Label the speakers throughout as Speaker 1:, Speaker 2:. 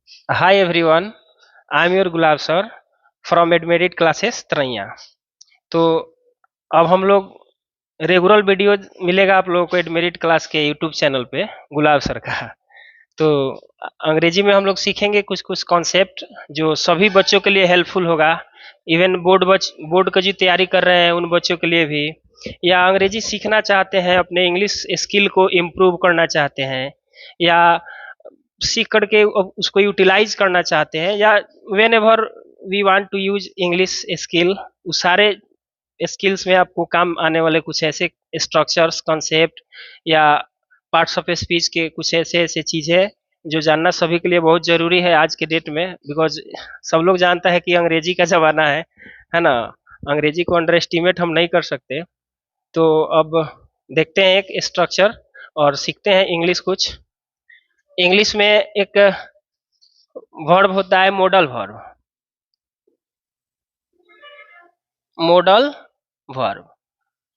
Speaker 1: Hi everyone, I am your Gulab sir from Edmerit classes Taraiya. तो अब हम लोग रेगुलर वीडियो मिलेगा आप लोगों को एडमेरिट क्लास के यूट्यूब चैनल पे गुलाब सर का। तो अंग्रेजी में हम लोग सीखेंगे कुछ कुछ कॉन्सेप्ट जो सभी बच्चों के लिए हेल्पफुल होगा। इवन बोर्ड का जो तैयारी कर रहे हैं उन बच्चों के लिए भी, या अंग्रेजी सीखना चाहते हैं, अपने इंग्लिश स्किल को इम्प्रूव करना चाहते हैं, या सीख करके उसको यूटिलाइज करना चाहते हैं, या whenever we want to use English skill, उस सारे स्किल्स में आपको काम आने वाले कुछ ऐसे स्ट्रक्चर्स, कॉन्सेप्ट या पार्ट्स ऑफ स्पीच के कुछ ऐसे ऐसे चीज़ें जो जानना सभी के लिए बहुत ज़रूरी है आज के डेट में। बिकॉज सब लोग जानता है कि अंग्रेजी का ज़माना है ना। अंग्रेजी को अंडर एस्टिमेट हम नहीं कर सकते। तो अब देखते हैं एक स्ट्रक्चर और सीखते हैं इंग्लिश कुछ। इंग्लिश में एक वर्ब होता है मॉडल वर्ब। मॉडल वर्ब,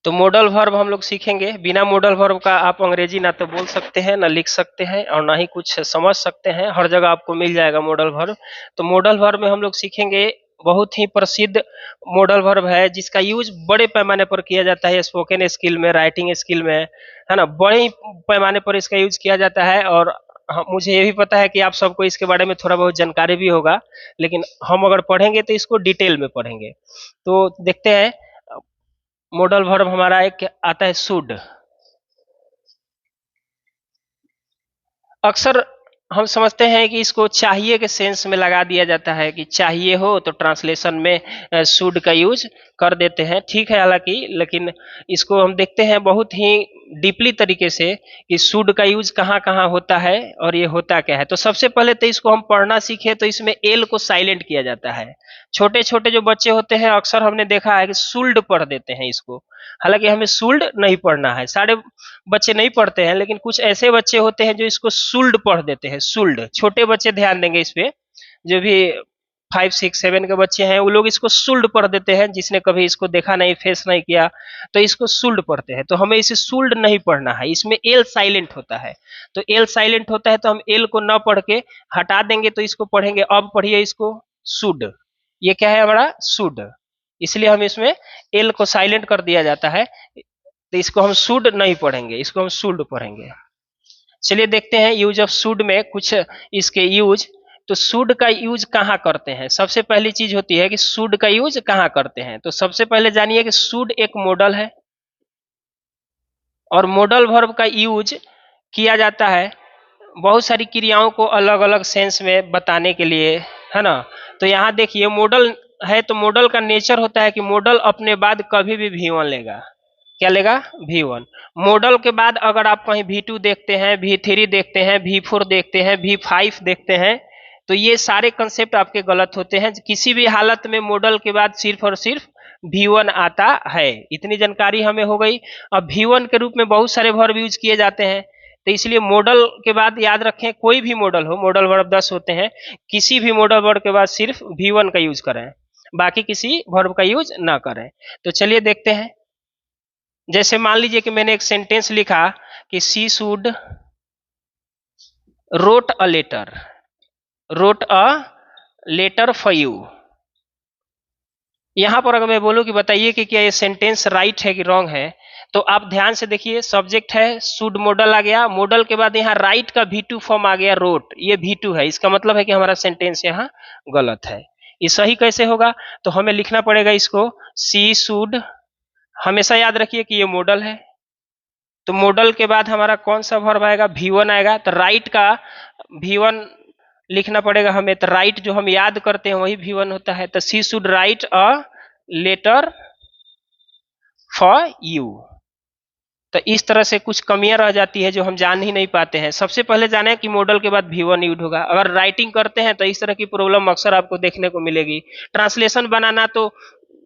Speaker 1: तो मॉडल वर्ब हम लोग सीखेंगे। बिना मॉडल वर्ब का आप अंग्रेजी ना तो बोल सकते हैं, ना लिख सकते हैं, और ना ही कुछ समझ सकते हैं। हर जगह आपको मिल जाएगा मॉडल वर्ब। तो मॉडल वर्ब में हम लोग सीखेंगे बहुत ही प्रसिद्ध मॉडल वर्ब है जिसका यूज बड़े पैमाने पर किया जाता है स्पोकन स्किल में, राइटिंग स्किल में, है ना। बड़े पैमाने पर इसका यूज किया जाता है। और मुझे ये भी पता है कि आप सबको इसके बारे में थोड़ा बहुत जानकारी भी होगा, लेकिन हम अगर पढ़ेंगे तो इसको डिटेल में पढ़ेंगे। तो देखते हैं। मॉडल वर्ब हमारा एक आता है शुड। अक्सर हम समझते हैं कि इसको चाहिए के सेंस में लगा दिया जाता है कि चाहिए हो, तो ट्रांसलेशन में शुड का यूज कर देते हैं। ठीक है, हालांकि लेकिन इसको हम देखते हैं बहुत ही डीपली तरीके से कि शुड का यूज कहाँ कहाँ होता है और ये होता क्या है। तो सबसे पहले तो इसको हम पढ़ना सीखे तो इसमें एल को साइलेंट किया जाता है। छोटे छोटे जो बच्चे होते हैं अक्सर हमने देखा है कि शुल्ड पढ़ देते हैं इसको। हालांकि हमें शुल्ड नहीं पढ़ना है, सारे बच्चे नहीं पढ़ते हैं, लेकिन कुछ ऐसे बच्चे होते हैं जो इसको शुल्ड पढ़ देते हैं। शुल्ड, छोटे बच्चे ध्यान देंगे इस पे। जो भी 5 6 7 के बच्चे हैं वो लोग इसको शुल्ड पढ़ देते हैं, जिसने कभी इसको देखा नहीं, फेस नहीं किया, तो इसको शुल्ड पढ़ते हैं। तो हमें इसे शुल्ड नहीं पढ़ना है, इसमें एल साइलेंट होता है। तो एल साइलेंट होता है तो हम एल को न पढ़ के हटा देंगे, तो इसको पढ़ेंगे। अब पढ़िए इसको, शुड। ये क्या है हमारा? शुड। इसलिए हम इसमें एल को साइलेंट कर दिया जाता है। तो इसको हम शुड नहीं पढ़ेंगे, इसको हम शुड पढ़ेंगे। चलिए देखते हैं यूज ऑफ शुड में कुछ इसके यूज। तो शुड का यूज कहाँ करते हैं? सबसे पहली चीज होती है कि शुड का यूज कहाँ करते हैं। तो सबसे पहले जानिए कि शुड एक मॉडल है, और मॉडल वर्ब का यूज किया जाता है बहुत सारी क्रियाओं को अलग अलग सेंस में बताने के लिए, है ना। तो यहाँ देखिए मॉडल है, तो मॉडल का नेचर होता है कि मॉडल अपने बाद कभी भी V1 लेगा। क्या लेगा? V1। मॉडल के बाद अगर आप कहीं V2 देखते हैं, V3 देखते हैं, V4 देखते हैं, V5 देखते हैं, तो ये सारे कंसेप्ट आपके गलत होते हैं। किसी भी हालत में मॉडल के बाद सिर्फ और सिर्फ V1 आता है। इतनी जानकारी हमें हो गई। अब V1 के रूप में बहुत सारे वर्ब यूज किए जाते हैं, तो इसलिए मॉडल के बाद याद रखें, कोई भी मॉडल हो, मॉडल वर्ब 10 होते हैं, किसी भी मॉडल वर्ब के बाद सिर्फ V1 का यूज करें, बाकी किसी वर्ब का यूज ना करें। तो चलिए देखते हैं। जैसे मान लीजिए कि मैंने एक सेंटेंस लिखा कि she should wrote a letter, wrote a letter for you. यहां पर अगर मैं बोलूं कि बताइए कि क्या ये सेंटेंस राइट है कि रॉन्ग है, तो आप ध्यान से देखिए। सब्जेक्ट है, शुड मॉडल आ गया, मॉडल के बाद यहाँ राइट का V2 फॉर्म आ गया, रोट, ये V2 है। इसका मतलब है कि हमारा सेंटेंस यहाँ गलत है। ये सही कैसे होगा? तो हमें लिखना पड़ेगा इसको, सी शुड। हमेशा याद रखिए कि ये मॉडल है, तो मॉडल के बाद हमारा कौन सा वर्ब आएगा? V1 आएगा। तो राइट का V1 लिखना पड़ेगा हमें। तो राइट जो हम याद करते हैं वही V1 होता है। तो she should write a letter for you. तो इस तरह से कुछ कमियां रह जाती है जो हम जान ही नहीं पाते हैं। सबसे पहले जाने कि मॉडल के बाद V1 यूज होगा। अगर राइटिंग करते हैं तो इस तरह की प्रॉब्लम अक्सर आपको देखने को मिलेगी। ट्रांसलेशन बनाना तो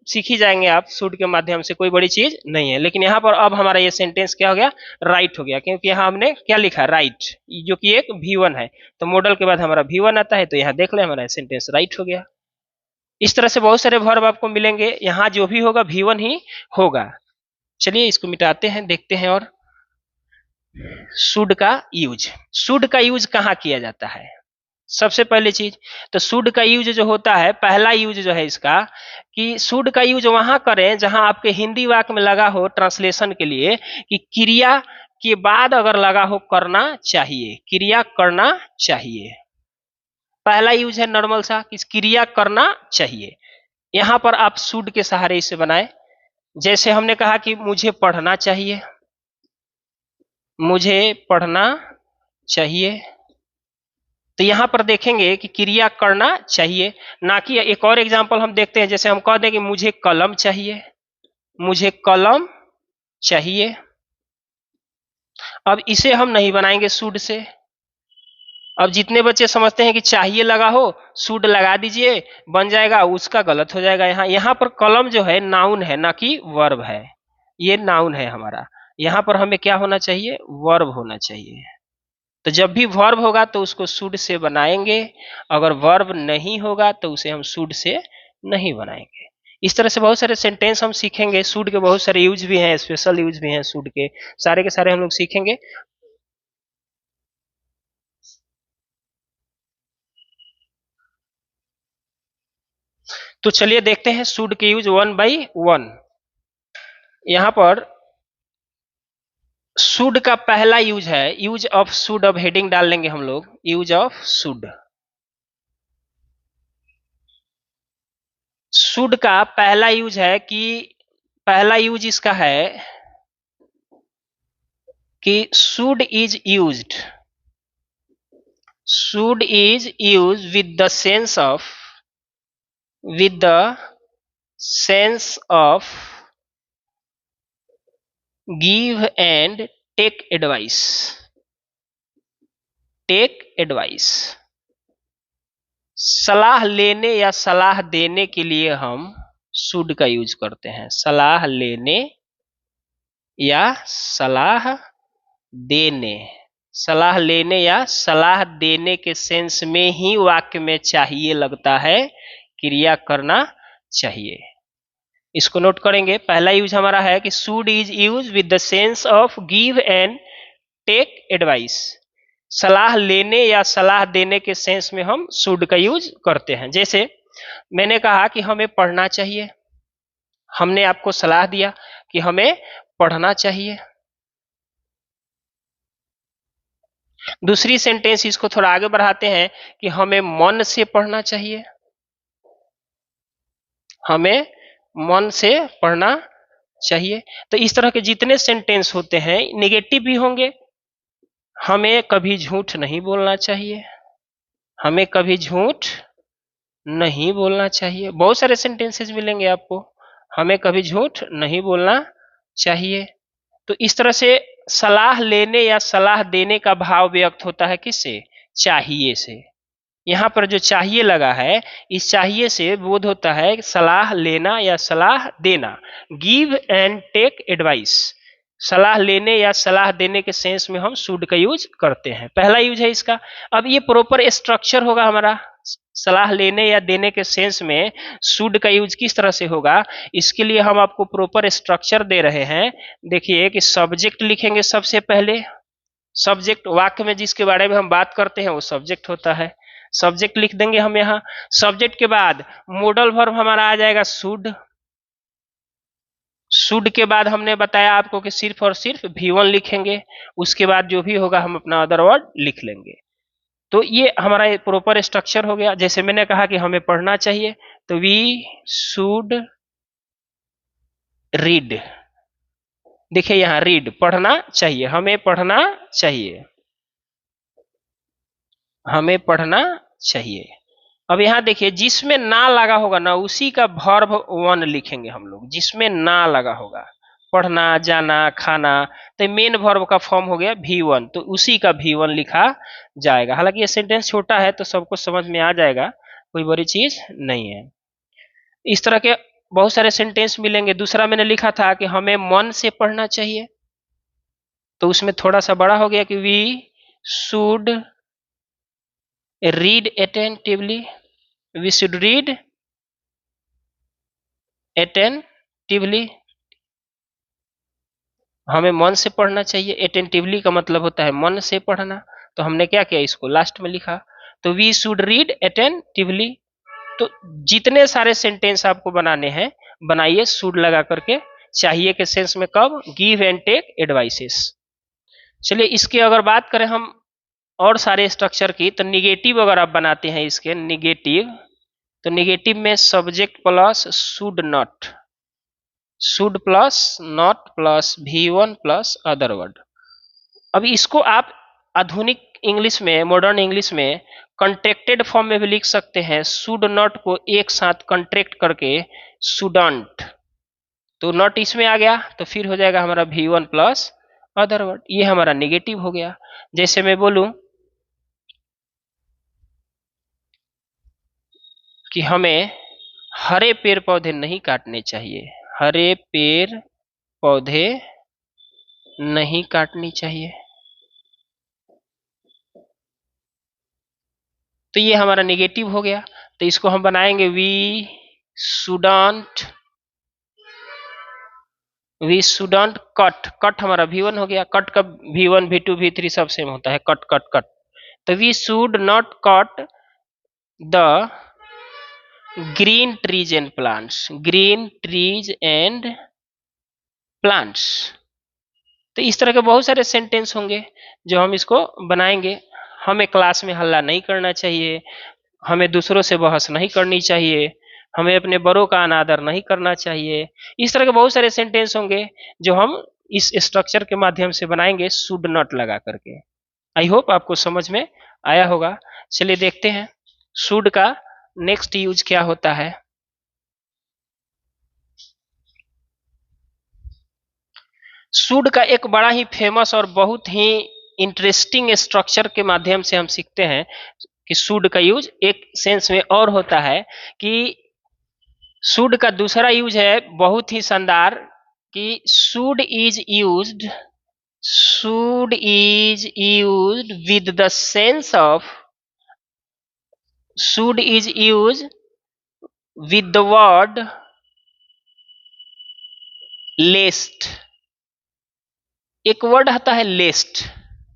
Speaker 1: सीख ही जाएंगे आप शुड के माध्यम से, कोई बड़ी चीज नहीं है। लेकिन यहाँ पर अब हमारा ये सेंटेंस क्या हो गया? राइट हो गया, क्योंकि यहाँ हमने क्या लिखा? राइट, जो कि एक V1 है। तो मॉडल के बाद हमारा V1 आता है, तो यहाँ देख ले हमारा सेंटेंस राइट हो गया। इस तरह से बहुत सारे वर्ब आपको मिलेंगे, यहाँ जो भी होगा V1 ही होगा। चलिए इसको मिटाते हैं, देखते हैं। और शुड का यूज, शुड का यूज कहाँ किया जाता है? सबसे पहली चीज तो शुड का यूज जो होता है, पहला यूज जो है इसका, कि शुड का यूज वहां करें जहां आपके हिंदी वाक्य में लगा हो ट्रांसलेशन के लिए कि क्रिया के बाद अगर लगा हो करना चाहिए, क्रिया करना चाहिए। पहला यूज है नॉर्मल सा कि क्रिया करना चाहिए, यहां पर आप शुड के सहारे इसे बनाए। जैसे हमने कहा कि मुझे पढ़ना चाहिए, मुझे पढ़ना चाहिए, तो यहां पर देखेंगे कि क्रिया करना चाहिए, ना कि एक और एग्जांपल हम देखते हैं, जैसे हम कह दें कि मुझे कलम चाहिए, मुझे कलम चाहिए। अब इसे हम नहीं बनाएंगे शुड से। अब जितने बच्चे समझते हैं कि चाहिए लगा हो शुड लगा दीजिए बन जाएगा, उसका गलत हो जाएगा। यहां पर कलम जो है नाउन है ना कि वर्ब है, ये नाउन है हमारा। यहां पर हमें क्या होना चाहिए, वर्ब होना चाहिए। तो जब भी वर्ब होगा तो उसको शुड से बनाएंगे, अगर वर्ब नहीं होगा तो उसे हम शुड से नहीं बनाएंगे। इस तरह से बहुत सारे सेंटेंस हम सीखेंगे, शुड के बहुत सारे यूज भी हैं, स्पेशल यूज भी हैं शुड के, सारे के सारे हम लोग सीखेंगे। तो चलिए देखते हैं शुड के यूज वन बाई वन। यहां पर शुड का पहला यूज है, यूज ऑफ शुड। अब हेडिंग डाल लेंगे हम लोग, यूज ऑफ शुड। शुड का पहला यूज है कि, पहला यूज इसका है कि should is used, should is use with the sense of, with the sense of give and take advice, take advice। सलाह लेने या सलाह देने के लिए हम शुड का यूज करते हैं। सलाह लेने या सलाह देने, सलाह लेने या सलाह देने के सेंस में ही वाक्य में चाहिए लगता है, क्रिया करना चाहिए। इसको नोट करेंगे, पहला यूज हमारा है कि should is use with the sense of give and take advice. सलाह लेने या सलाह देने के सेंस में हम शुड का यूज करते हैं। जैसे मैंने कहा कि हमें पढ़ना चाहिए, हमने आपको सलाह दिया कि हमें पढ़ना चाहिए। दूसरी सेंटेंस इसको थोड़ा आगे बढ़ाते हैं कि हमें मन से पढ़ना चाहिए, हमें मन से पढ़ना चाहिए। तो इस तरह के जितने सेंटेंस होते हैं नेगेटिव भी होंगे। हमें कभी झूठ नहीं बोलना चाहिए, हमें कभी झूठ नहीं बोलना चाहिए, बहुत सारे सेंटेंसेस मिलेंगे आपको, हमें कभी झूठ नहीं बोलना चाहिए। तो इस तरह से सलाह लेने या सलाह देने का भाव व्यक्त होता है किससे, चाहिए से। यहाँ पर जो चाहिए लगा है, इस चाहिए से बोध होता है सलाह लेना या सलाह देना। गिव एंड टेक एडवाइस, सलाह लेने या सलाह देने के सेंस में हम शुड का यूज करते हैं, पहला यूज है इसका। अब ये प्रॉपर स्ट्रक्चर होगा हमारा, सलाह लेने या देने के सेंस में शुड का यूज किस तरह से होगा, इसके लिए हम आपको प्रॉपर स्ट्रक्चर दे रहे हैं। देखिए कि सब्जेक्ट लिखेंगे सबसे पहले, सब्जेक्ट वाक्य में जिसके बारे में हम बात करते हैं वो सब्जेक्ट होता है, सब्जेक्ट लिख देंगे हम यहाँ। सब्जेक्ट के बाद मोडल वर्ब हमारा आ जाएगा शुड, शुड के बाद हमने बताया आपको कि सिर्फ और सिर्फ V1 लिखेंगे, उसके बाद जो भी होगा हम अपना अदर वर्ड लिख लेंगे। तो ये हमारा प्रॉपर स्ट्रक्चर हो गया। जैसे मैंने कहा कि हमें पढ़ना चाहिए, तो वी शुड रीड। देखिए यहाँ रीड पढ़ना चाहिए, हमें पढ़ना चाहिए, हमें पढ़ना चाहिए। अब यहाँ देखिए जिसमें ना लगा होगा ना उसी का वर्ब वन लिखेंगे हम लोग, जिसमें ना लगा होगा, पढ़ना, जाना, खाना, तो मेन वर्ब का फॉर्म हो गया V1, तो उसी का V1 लिखा जाएगा। हालांकि ये सेंटेंस छोटा है तो सबको समझ में आ जाएगा, कोई बड़ी चीज नहीं है। इस तरह के बहुत सारे सेंटेंस मिलेंगे। दूसरा मैंने लिखा था कि हमें मन से पढ़ना चाहिए, तो उसमें थोड़ा सा बड़ा हो गया कि we should read attentively, we should read attentively, हमें मन से पढ़ना चाहिए। attentively का मतलब होता है मन से पढ़ना, तो हमने क्या किया इसको लास्ट में लिखा। तो वी शुड रीड अटेंटिवली। तो जितने सारे सेंटेंस आपको बनाने हैं बनाइए शुड लगा करके, चाहिए के सेंस में कब, गिव एंड टेक एडवाइसेस। चलिए इसकी अगर बात करें हम और सारे स्ट्रक्चर की, तो निगेटिव अगर आप बनाते हैं इसके निगेटिव, तो निगेटिव में subject plus should not, should plus not plus V1 plus other word. अब इसको आप आधुनिक इंग्लिश में, मॉडर्न इंग्लिश में कंट्रैक्टेड फॉर्म में भी लिख सकते हैं। शुड नॉट को एक साथ कंट्रैक्ट करके शुडंट, तो नॉट इसमें आ गया तो फिर हो जाएगा हमारा V1 प्लस अदर वर्ड, ये हमारा नेगेटिव हो गया। जैसे मैं बोलूं कि हमें हरे पेड़ पौधे नहीं काटने चाहिए, हरे पेड़ पौधे नहीं काटनी चाहिए, तो ये हमारा नेगेटिव हो गया। तो इसको हम बनाएंगे वी शुडंट कट, कट हमारा V1 हो गया, कट का V1 V2 V3 सब सेम होता है, कट कट कट। तो we should not cut the green trees and plants, green trees and plants. तो इस तरह के बहुत सारे सेंटेंस होंगे जो हम इसको बनाएंगे। हमें क्लास में हल्ला नहीं करना चाहिए, हमें दूसरों से बहस नहीं करनी चाहिए, हमें अपने बड़ों का अनादर नहीं करना चाहिए। इस तरह के बहुत सारे सेंटेंस होंगे जो हम इस स्ट्रक्चर के माध्यम से बनाएंगे शुड नॉट लगा करके। आई होप आपको समझ में आया होगा। चलिए देखते हैं शुड का नेक्स्ट यूज क्या होता है। शुड का एक बड़ा ही फेमस और बहुत ही इंटरेस्टिंग स्ट्रक्चर के माध्यम से हम सीखते हैं कि शुड का यूज एक सेंस में और होता है कि शुड का दूसरा यूज है बहुत ही शानदार कि should is used with the sense of, should is used with the word lest. एक वर्ड आता है लेस्ट,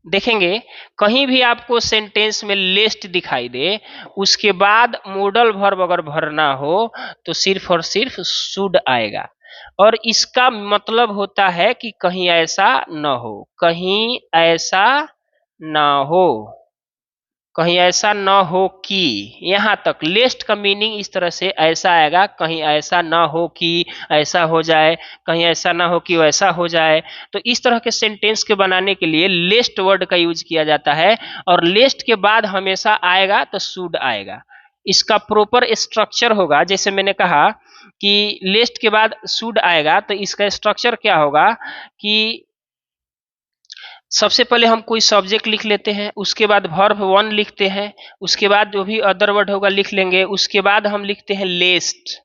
Speaker 1: देखेंगे कहीं भी आपको सेंटेंस में लेस्ट दिखाई दे, उसके बाद मोडल वर्ब अगर भरना हो तो सिर्फ और सिर्फ शुड आएगा, और इसका मतलब होता है कि कहीं ऐसा न हो, कहीं ऐसा न हो, कहीं ऐसा न हो कि, यहां तक लेस्ट का मीनिंग इस तरह से ऐसा आएगा, कहीं ऐसा न हो कि ऐसा हो जाए, कहीं ऐसा ना हो कि वैसा हो जाए। तो इस तरह के सेंटेंस के बनाने के लिए लेस्ट वर्ड का यूज किया जाता है, और लेस्ट के बाद हमेशा आएगा तो शुड आएगा। इसका प्रॉपर स्ट्रक्चर होगा, जैसे मैंने कहा कि लेस्ट के बाद शुड आएगा, तो इसका स्ट्रक्चर क्या होगा कि सबसे पहले हम कोई सब्जेक्ट लिख लेते हैं, उसके बाद वर्ब 1 लिखते हैं, उसके बाद जो भी अदर वर्ड होगा लिख लेंगे, उसके बाद हम लिखते हैं लेस्ट,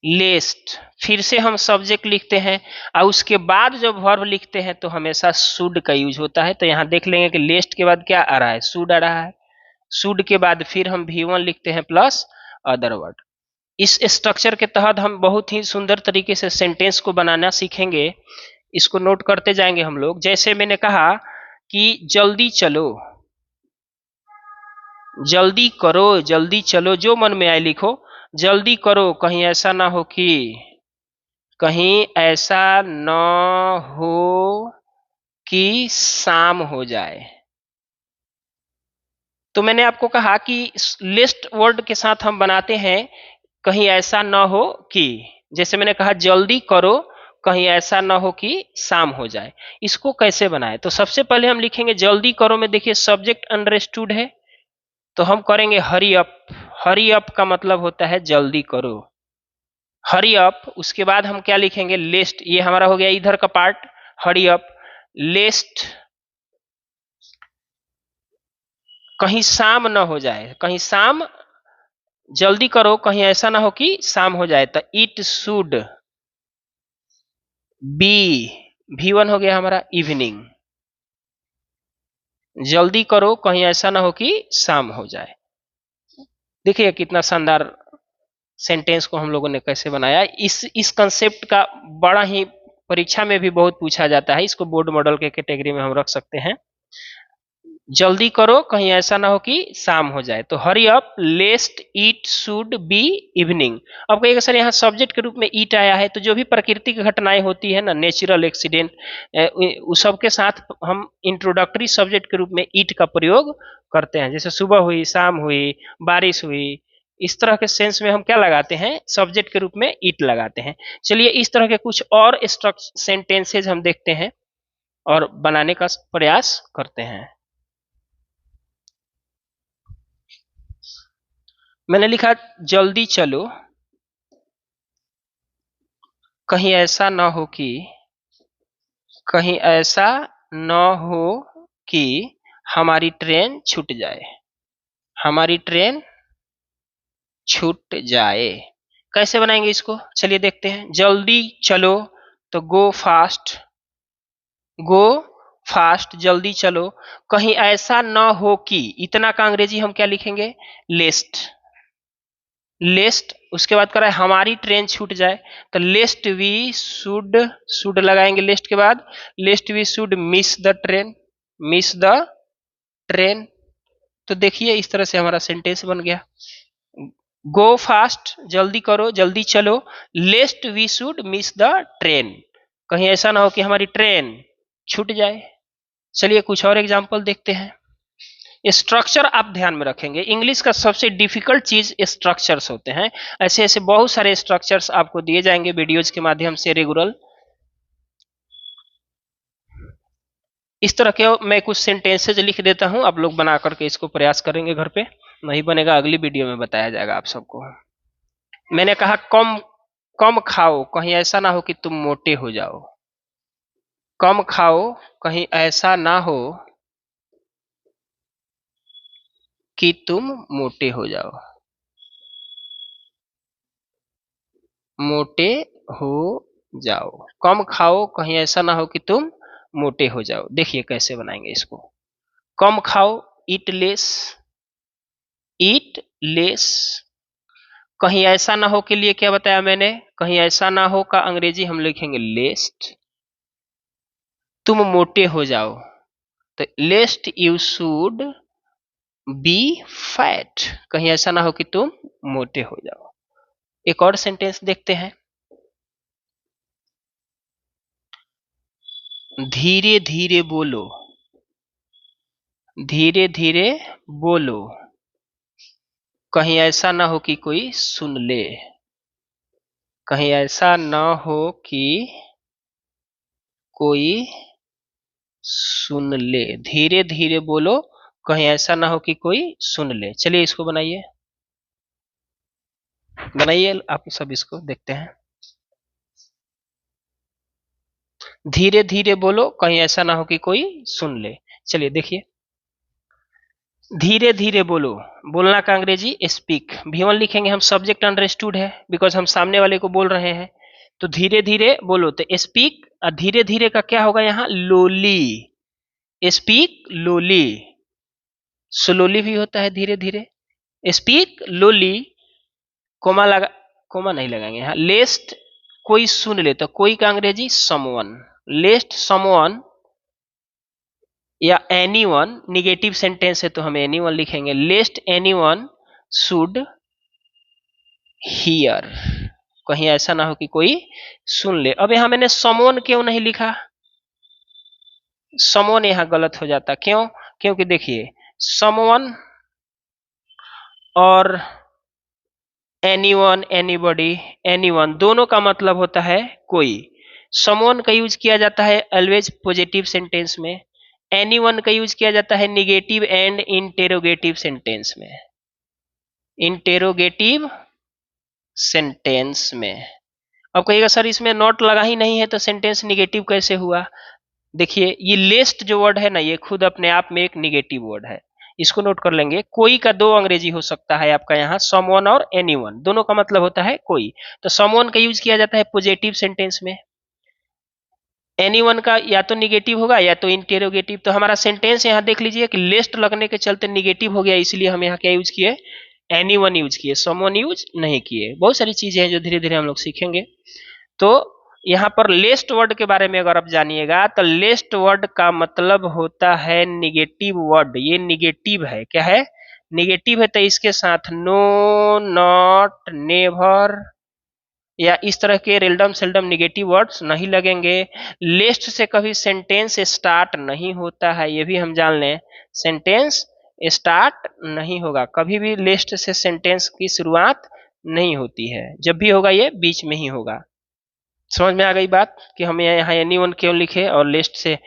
Speaker 1: लेस्ट, फिर से हम सब्जेक्ट लिखते हैं, और उसके बाद जब वर्ब लिखते हैं तो हमेशा शुड का यूज होता है। तो यहाँ देख लेंगे कि लेस्ट के बाद क्या आ रहा है, शुड आ रहा है, शुड के बाद फिर हम V1 लिखते हैं प्लस अदर वर्ड। इस स्ट्रक्चर के तहत हम बहुत ही सुंदर तरीके से सेंटेंस को बनाना सीखेंगे, इसको नोट करते जाएंगे हम लोग। जैसे मैंने कहा कि जल्दी चलो, जल्दी करो, जल्दी चलो, जो मन में आए लिखो, जल्दी करो, कहीं ऐसा ना हो कि, कहीं ऐसा न हो कि शाम हो जाए। तो मैंने आपको कहा कि लिस्ट वर्ड के साथ हम बनाते हैं कहीं ऐसा न हो कि, जैसे मैंने कहा जल्दी करो, कहीं ऐसा ना हो कि शाम हो जाए। इसको कैसे बनाए, तो सबसे पहले हम लिखेंगे जल्दी करो में, देखिए सब्जेक्ट अंडरस्टूड है, तो हम करेंगे हरी अप, हरी अप का मतलब होता है जल्दी करो, हरी अप। उसके बाद हम क्या लिखेंगे, लिस्ट, ये हमारा हो गया इधर का पार्ट, हरी अप, लिस्ट, कहीं शाम न हो जाए, कहीं शाम, जल्दी करो कहीं ऐसा ना हो कि शाम हो जाए, तो इट शुड बी, V1 हो गया हमारा इवनिंग, जल्दी करो कहीं ऐसा ना हो कि शाम हो जाए। देखिए कितना शानदार सेंटेंस को हम लोगों ने कैसे बनाया। इस कंसेप्ट का बड़ा ही परीक्षा में भी बहुत पूछा जाता है, इसको बोर्ड मॉडल के कैटेगरी में हम रख सकते हैं। जल्दी करो कहीं ऐसा ना हो कि शाम हो जाए, तो hurry up lest it should be evening. अब कहिएगा सर यहाँ सब्जेक्ट के रूप में ईट आया है, तो जो भी प्राकृतिक घटनाएं होती है ना, नेचुरल एक्सीडेंट, उस सब के साथ हम इंट्रोडक्टरी सब्जेक्ट के रूप में ईट का प्रयोग करते हैं। जैसे सुबह हुई, शाम हुई, बारिश हुई, इस तरह के सेंस में हम क्या लगाते हैं, सब्जेक्ट के रूप में ईट लगाते हैं। चलिए इस तरह के कुछ और सेंटेंसेज हम देखते हैं और बनाने का प्रयास करते हैं। मैंने लिखा जल्दी चलो, कहीं ऐसा ना हो कि, कहीं ऐसा न हो कि हमारी ट्रेन छूट जाए, हमारी ट्रेन छूट जाए। कैसे बनाएंगे इसको, चलिए देखते हैं। जल्दी चलो तो गो फास्ट, गो फास्ट, जल्दी चलो। कहीं ऐसा न हो कि, इतना का अंग्रेजी हम क्या लिखेंगे, लेस्ट, लेस्ट। उसके बाद करा है हमारी ट्रेन छूट जाए, तो लेस्ट वी शुड, शुड लगाएंगे लेस्ट के बाद, lest we should miss the train, miss the train. तो देखिए इस तरह से हमारा सेंटेंस बन गया। गो फास्ट, जल्दी करो, जल्दी चलो, lest we should miss the train, कहीं ऐसा ना हो कि हमारी ट्रेन छूट जाए। चलिए कुछ और एग्जाम्पल देखते हैं। स्ट्रक्चर आप ध्यान में रखेंगे, इंग्लिश का सबसे डिफिकल्ट चीज स्ट्रक्चर्स होते हैं। ऐसे ऐसे बहुत सारे स्ट्रक्चर्स आपको दिए जाएंगे वीडियोज के माध्यम से रेगुलर। इस तरह के मैं कुछ सेंटेंसेज लिख देता हूं, आप लोग बना करके इसको प्रयास करेंगे घर पे, नहीं बनेगा अगली वीडियो में बताया जाएगा आप सबको। मैंने कहा कम, कम खाओ, कहीं ऐसा ना हो कि तुम मोटे हो जाओ, कम खाओ कहीं ऐसा ना हो कि तुम मोटे हो जाओ, मोटे हो जाओ, कम खाओ कहीं ऐसा ना हो कि तुम मोटे हो जाओ। देखिए कैसे बनाएंगे इसको। कम खाओ, ईट लेस, ईट लेस। कहीं ऐसा ना हो के लिए क्या बताया मैंने, कहीं ऐसा ना हो का अंग्रेजी हम लिखेंगे लेस्ट। तुम मोटे हो जाओ, तो लेस्ट यू शुड बी फैट, कहीं ऐसा ना हो कि तुम मोटे हो जाओ। एक और सेंटेंस देखते हैं। धीरे धीरे बोलो, धीरे धीरे बोलो, कहीं ऐसा ना हो कि कोई सुन ले, कहीं ऐसा ना हो कि कोई सुन ले। धीरे धीरे बोलो, कहीं ऐसा ना हो कि कोई सुन ले। चलिए इसको बनाइए, बनाइए आप सब, इसको देखते हैं। धीरे धीरे बोलो, कहीं ऐसा ना हो कि कोई सुन ले। चलिए देखिए, धीरे धीरे बोलो, बोलना का अंग्रेजी स्पीक। V1 लिखेंगे हम, सब्जेक्ट अंडरस्टूड है बिकॉज हम सामने वाले को बोल रहे हैं। तो धीरे धीरे बोलो तो स्पीक, और धीरे धीरे का क्या होगा यहाँ, लोली, स्पीक लोली। स्लोली भी होता है धीरे धीरे, स्पीक लोली, कोमा लगा, कोमा नहीं लगाएंगे यहाँ। लेस्ट कोई सुन ले, तो कोई का अंग्रेजी समवन, लेस्ट समवन या एनीवन, निगेटिव सेंटेंस है तो हम एनीवन लिखेंगे, लेस्ट एनीवन शुड हियर, कहीं ऐसा ना हो कि कोई सुन ले। अब यहां मैंने समवन क्यों नहीं लिखा, समवन यहां गलत हो जाता, क्यों, क्योंकि देखिए समवन और एनीवन, एनीबॉडी, एनीवन दोनों का मतलब होता है कोई। समवन का यूज किया जाता है ऑलवेज पॉजिटिव सेंटेंस में, एनीवन का यूज किया जाता है निगेटिव एंड इंटेरोगेटिव सेंटेंस में, इंटेरोगेटिव सेंटेंस में। अब कहिएगा सर इसमें नॉट लगा ही नहीं है तो सेंटेंस निगेटिव कैसे हुआ। देखिए ये लेस्ट जो वर्ड है ना, ये खुद अपने आप में एक निगेटिव वर्ड है, इसको नोट कर लेंगे। कोई का दो अंग्रेजी हो सकता है आपका यहाँ, समवन और एनीवन, दोनों का मतलब होता है कोई। तो समवन का यूज किया जाता है पॉजिटिव सेंटेंस में, एनीवन का या तो निगेटिव होगा या तो इंटेरोगेटिव। तो हमारा सेंटेंस यहाँ देख लीजिए कि लेस्ट लगने के चलते निगेटिव हो गया, इसलिए हम यहाँ क्या यूज किए, एनीवन यूज किए, समवन यूज नहीं किए। बहुत सारी चीजें हैं जो धीरे धीरे हम लोग सीखेंगे। तो यहाँ पर लेस्ट वर्ड के बारे में अगर आप जानिएगा तो लेस्ट वर्ड का मतलब होता है निगेटिव वर्ड। ये निगेटिव है, क्या है? निगेटिव है। तो इसके साथ नो, नॉट, नेवर या इस तरह के रेंडम सेल्डम निगेटिव वर्ड्स नहीं लगेंगे। लेस्ट से कभी सेंटेंस स्टार्ट नहीं होता है, ये भी हम जान लें। सेंटेंस स्टार्ट नहीं होगा कभी भी, लेस्ट से सेंटेंस की शुरुआत नहीं होती है। जब भी होगा ये बीच में ही होगा। समझ में आ गई बात कि हमें यहाँ एनीवन क्यों लिखे और लिस्ट से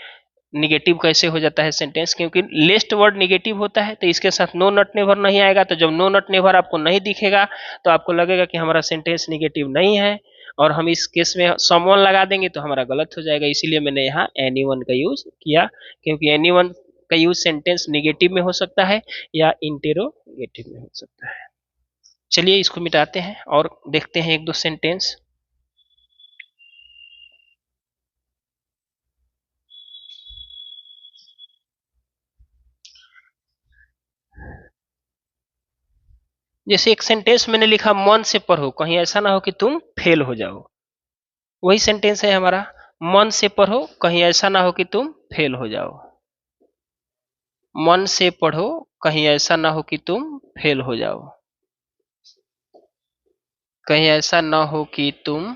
Speaker 1: निगेटिव कैसे हो जाता है सेंटेंस? क्योंकि लिस्ट वर्ड निगेटिव होता है, तो इसके साथ नो नट नेवर नहीं आएगा। तो जब नो नट नेवर आपको नहीं दिखेगा तो आपको लगेगा कि हमारा सेंटेंस निगेटिव नहीं है, और हम इस केस में समवन लगा देंगे तो हमारा गलत हो जाएगा। इसीलिए मैंने यहाँ एनीवन का यूज किया, क्योंकि एनीवन का यूज सेंटेंस निगेटिव में हो सकता है या इंटेरोगेटिव में हो सकता है। चलिए इसको मिटाते हैं और देखते हैं एक दो सेंटेंस। जैसे एक सेंटेंस मैंने लिखा मन से पढ़ो, कहीं ऐसा ना हो कि तुम फेल हो जाओ। वही सेंटेंस है हमारा, मन से पढ़ो कहीं ऐसा ना हो कि तुम फेल हो जाओ। मन से पढ़ो कहीं ऐसा ना हो कि तुम फेल हो जाओ। कहीं ऐसा ना हो कि तुम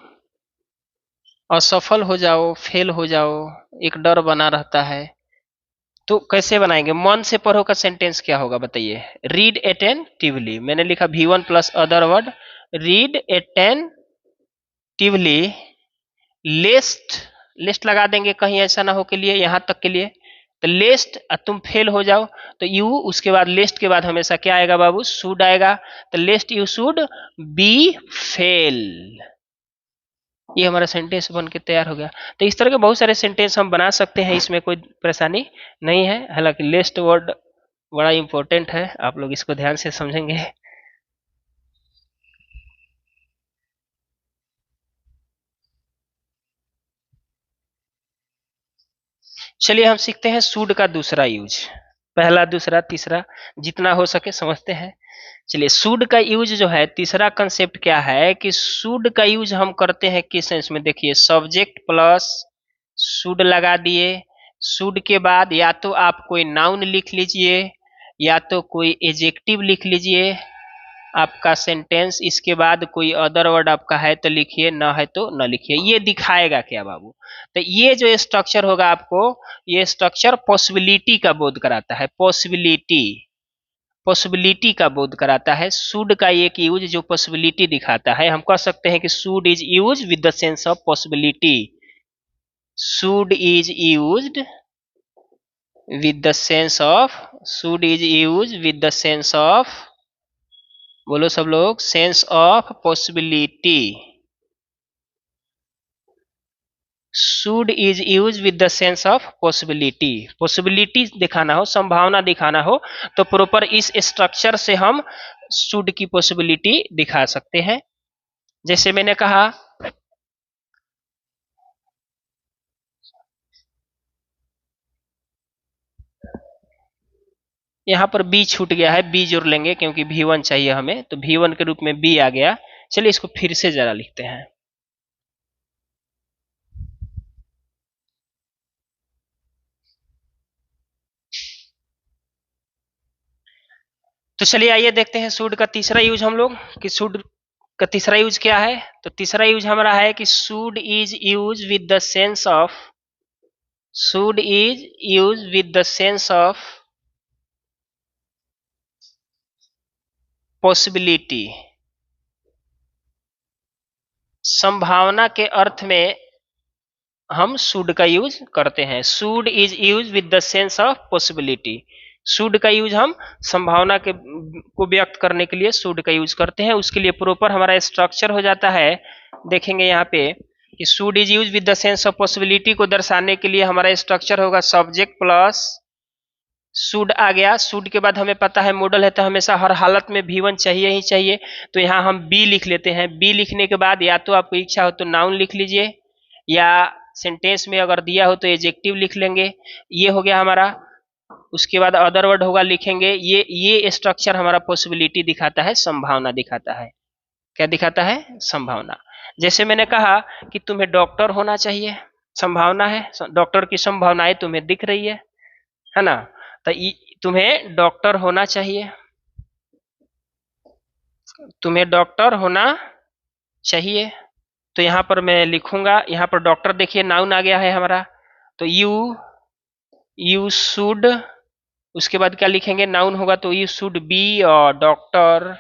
Speaker 1: असफल हो जाओ, फेल हो जाओ, एक डर बना रहता है। तो कैसे बनाएंगे? मन से पढ़ो का सेंटेंस क्या होगा बताइए? रीड अटेंटिवली, मैंने लिखा V1 plus other word, read attentively. Lest, list लगा देंगे कहीं ऐसा ना हो के लिए, यहां तक के लिए। तो लेस्ट तुम फेल हो जाओ तो यू, उसके बाद लेस्ट के बाद हमेशा क्या आएगा बाबू? शुड आएगा। तो लेस्ट यू शुड बी फेल। ये हमारा सेंटेंस बन के तैयार हो गया। तो इस तरह के बहुत सारे सेंटेंस हम बना सकते हैं, इसमें कोई परेशानी नहीं है। हालांकि लेस्ट वर्ड बड़ा इंपॉर्टेंट है, आप लोग इसको ध्यान से समझेंगे। चलिए हम सीखते हैं शुड का दूसरा यूज। पहला, दूसरा, तीसरा, जितना हो सके समझते हैं। चलिए शुड का यूज जो है, तीसरा कंसेप्ट क्या है कि शुड का यूज हम करते हैं किस सेंस में? देखिए, सब्जेक्ट प्लस शुड लगा दिए। शुड के बाद या तो आप कोई नाउन लिख लीजिए या तो कोई एजेक्टिव लिख लीजिए आपका सेंटेंस। इसके बाद कोई अदर वर्ड आपका है तो लिखिए, ना है तो ना लिखिए। ये दिखाएगा क्या बाबू? तो ये जो स्ट्रक्चर होगा आपको, ये स्ट्रक्चर पॉसिबिलिटी का बोध कराता है। पॉसिबिलिटी, पॉसिबिलिटी का बोध कराता है। शुड का एक यूज जो पॉसिबिलिटी दिखाता है। हम कह सकते हैं कि should is use with the sense of possibility. Should is used with the sense of, should is used with the sense of, बोलो सब लोग, sense of possibility. Should is use with the sense of possibility. Possibility दिखाना हो, संभावना दिखाना हो, तो proper इस स्ट्रक्चर से हम शुड की पॉसिबिलिटी दिखा सकते हैं। जैसे मैंने कहा, यहाँ पर बी छूट गया है, बी जोड़ लेंगे क्योंकि V1 चाहिए हमें, तो V1 के रूप में बी आ गया। चलिए इसको फिर से जरा लिखते हैं। तो चलिए आइए देखते हैं शुड का तीसरा यूज हम लोग, कि शुड का तीसरा यूज क्या है। तो तीसरा यूज हमारा है कि should is use with the sense of, should is use with the sense of possibility. संभावना के अर्थ में हम शुड का यूज करते हैं। Should is use with the sense of possibility. Should का यूज हम संभावना के को व्यक्त करने के लिए शुड का यूज करते हैं। उसके लिए प्रॉपर हमारा स्ट्रक्चर हो जाता है। देखेंगे यहाँ पे कि should is use with the sense of possibility को दर्शाने के लिए हमारा स्ट्रक्चर होगा सब्जेक्ट प्लस शुड आ गया। शुड के बाद हमें पता है मॉडल है तो हमेशा हर हालत में V1 चाहिए ही चाहिए, तो यहाँ हम बी लिख लेते हैं। बी लिखने के बाद या तो आपको इच्छा हो तो नाउन लिख लीजिए, या सेंटेंस में अगर दिया हो तो एडजेक्टिव लिख लेंगे। ये हो गया हमारा। उसके बाद अदर वर्ड होगा, लिखेंगे। ये स्ट्रक्चर हमारा पॉसिबिलिटी दिखाता है, संभावना दिखाता है। क्या दिखाता है? संभावना। जैसे मैंने कहा कि तुम्हें डॉक्टर होना चाहिए, संभावना है, डॉक्टर की संभावनाएं तुम्हें दिख रही है ना। तो तुम्हें डॉक्टर होना चाहिए, तुम्हें डॉक्टर होना चाहिए। तो यहाँ पर मैं लिखूंगा, यहाँ पर डॉक्टर देखिए नाउन आ गया है हमारा, तो यू शुड, उसके बाद क्या लिखेंगे, नाउन होगा तो you should be a doctor.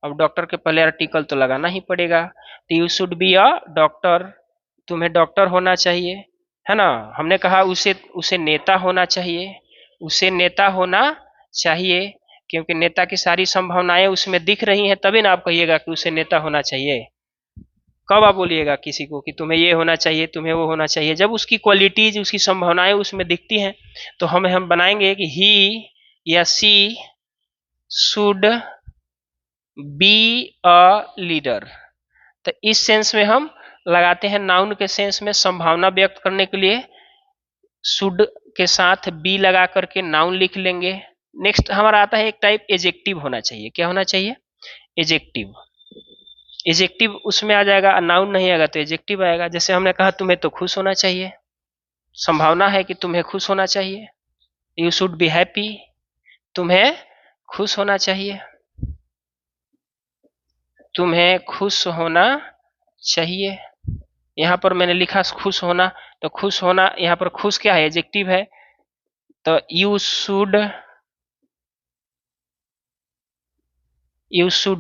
Speaker 1: अब डॉक्टर के पहले आर्टिकल तो लगाना ही पड़ेगा, तो you should be a doctor, तुम्हें डॉक्टर होना चाहिए, है ना। हमने कहा उसे उसे नेता होना चाहिए, उसे नेता होना चाहिए, क्योंकि नेता की सारी संभावनाएं उसमें दिख रही हैं, तभी ना आप कहिएगा कि उसे नेता होना चाहिए। कब आप बोलिएगा किसी को कि तुम्हें ये होना चाहिए, तुम्हें वो होना चाहिए, जब उसकी क्वालिटीज, उसकी संभावनाएं उसमें दिखती हैं। तो हम बनाएंगे कि ही या सी शुड बी अ लीडर। तो इस सेंस में हम लगाते हैं, नाउन के सेंस में संभावना व्यक्त करने के लिए शुड के साथ बी लगा करके नाउन लिख लेंगे। नेक्स्ट हमारा आता है एक टाइप, एजेक्टिव होना चाहिए। क्या होना चाहिए, एजेक्टिव। एजेक्टिव उसमें आ जाएगा, नाउन नहीं आएगा तो एजेक्टिव आएगा। जैसे हमने कहा तुम्हें तो खुश होना चाहिए, संभावना है कि तुम्हें खुश होना चाहिए, यू शुड बी हैप्पी, तुम्हें खुश होना चाहिए, तुम्हें खुश होना चाहिए। यहाँ पर मैंने लिखा खुश होना, तो खुश होना, यहाँ पर खुश क्या है, एजेक्टिव है, तो यू शुड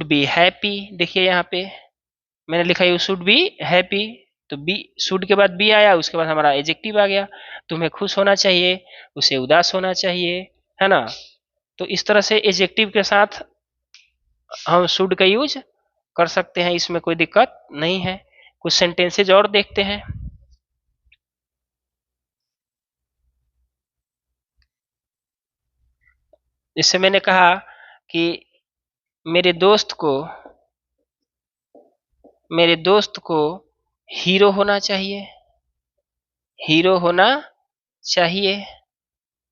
Speaker 1: बी हैप्पी। देखिए यहाँ पे मैंने लिखा यू शुड बी हैप्पी, तो बी, शुड के बाद बी आया, उसके बाद हमारा एजेक्टिव आ गया। तुम्हें खुश होना चाहिए, उसे उदास होना चाहिए, है ना। तो इस तरह से एजेक्टिव के साथ हम शुड का यूज कर सकते हैं, इसमें कोई दिक्कत नहीं है। कुछ सेंटेंसेज और देखते हैं। जैसे मैंने कहा कि मेरे दोस्त को मेरे दोस्त को हीरो होना चाहिए, हीरो होना चाहिए।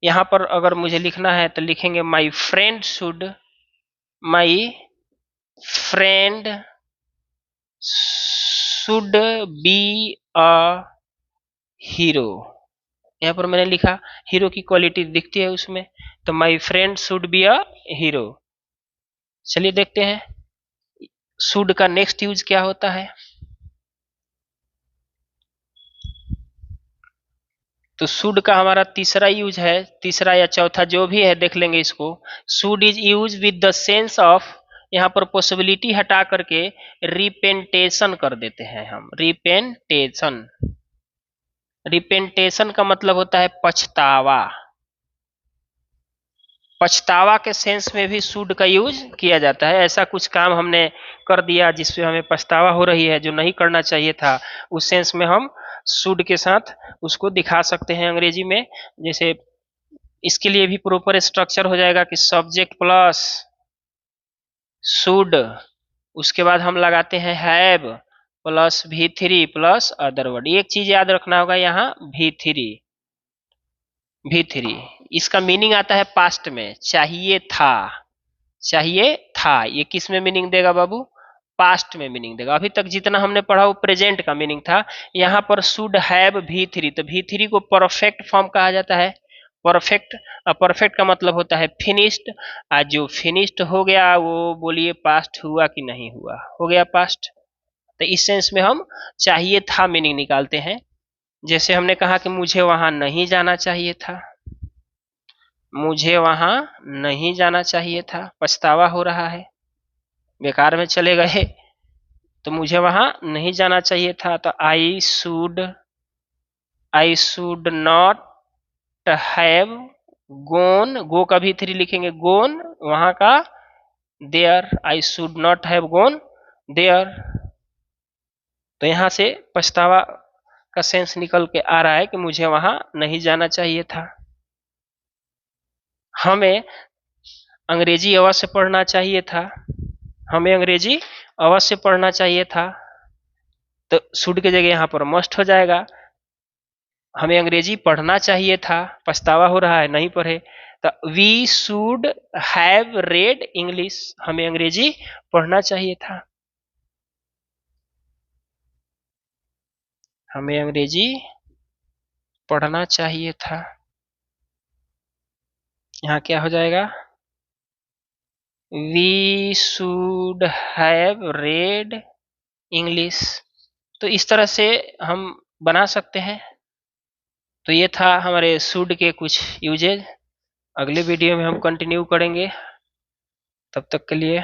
Speaker 1: यहाँ पर अगर मुझे लिखना है तो लिखेंगे my friend should be a hero. यहाँ पर मैंने लिखा हीरो की क्वालिटी दिखती है उसमें, तो my friend should be a hero. चलिए देखते हैं शुड का नेक्स्ट यूज क्या होता है। तो शुड का हमारा तीसरा यूज है, तीसरा या चौथा जो भी है देख लेंगे इसको। Should is use with the sense of, यहाँ पर पॉसिबिलिटी हटा करके रिपेंटेशन कर देते हैं हम, रिपेंटेशन। रिपेंटेशन का मतलब होता है पछतावा, पछतावा के सेंस में भी शुड का यूज किया जाता है। ऐसा कुछ काम हमने कर दिया जिससे हमें पछतावा हो रही है, जो नहीं करना चाहिए था, उस सेंस में हम शुड के साथ उसको दिखा सकते हैं अंग्रेजी में। जैसे इसके लिए भी प्रॉपर स्ट्रक्चर हो जाएगा कि सब्जेक्ट प्लस शुड, उसके बाद हम लगाते हैं have plus V3 plus other word. एक चीज याद रखना होगा यहाँ, V3 इसका मीनिंग आता है पास्ट में, चाहिए था, चाहिए था, ये किस में मीनिंग देगा बाबू, पास्ट में मीनिंग देगा। अभी तक जितना हमने पढ़ा वो प्रेजेंट का मीनिंग था। यहाँ पर शुड हैव V3, तो V3 को परफेक्ट फॉर्म कहा जाता है। परफेक्ट, परफेक्ट का मतलब होता है फिनिश्ड, आज जो फिनिश्ड हो गया वो बोलिए पास्ट हुआ कि नहीं हुआ, हो गया पास्ट। तो इस सेंस में हम चाहिए था मीनिंग निकालते हैं। जैसे हमने कहा कि मुझे वहां नहीं जाना चाहिए था, मुझे वहां नहीं जाना चाहिए था, पछतावा हो रहा है, बेकार में चले गए, तो मुझे वहां नहीं जाना चाहिए था। तो I should not have gone, go का V3 लिखेंगे, गोन वहां का, there, I should not have gone there. तो यहां से पछतावा का सेंस निकल के आ रहा है कि मुझे वहां नहीं जाना चाहिए था। हमें अंग्रेजी अवश्य पढ़ना चाहिए था, हमें अंग्रेजी अवश्य पढ़ना चाहिए था, तो शुड की जगह यहाँ पर मस्ट हो जाएगा। हमें अंग्रेजी पढ़ना चाहिए था, पछतावा हो रहा है नहीं पढ़े, तो we should have read English, हमें अंग्रेजी पढ़ना चाहिए था। हमें अंग्रेजी पढ़ना चाहिए था। यहाँ क्या हो जाएगा, we should have read English. तो इस तरह से हम बना सकते हैं। तो ये था हमारे शुड के कुछ यूजेज। अगले वीडियो में हम कंटिन्यू करेंगे। तब तक के लिए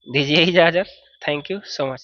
Speaker 1: दीजिए इजाजत। Thank you so much.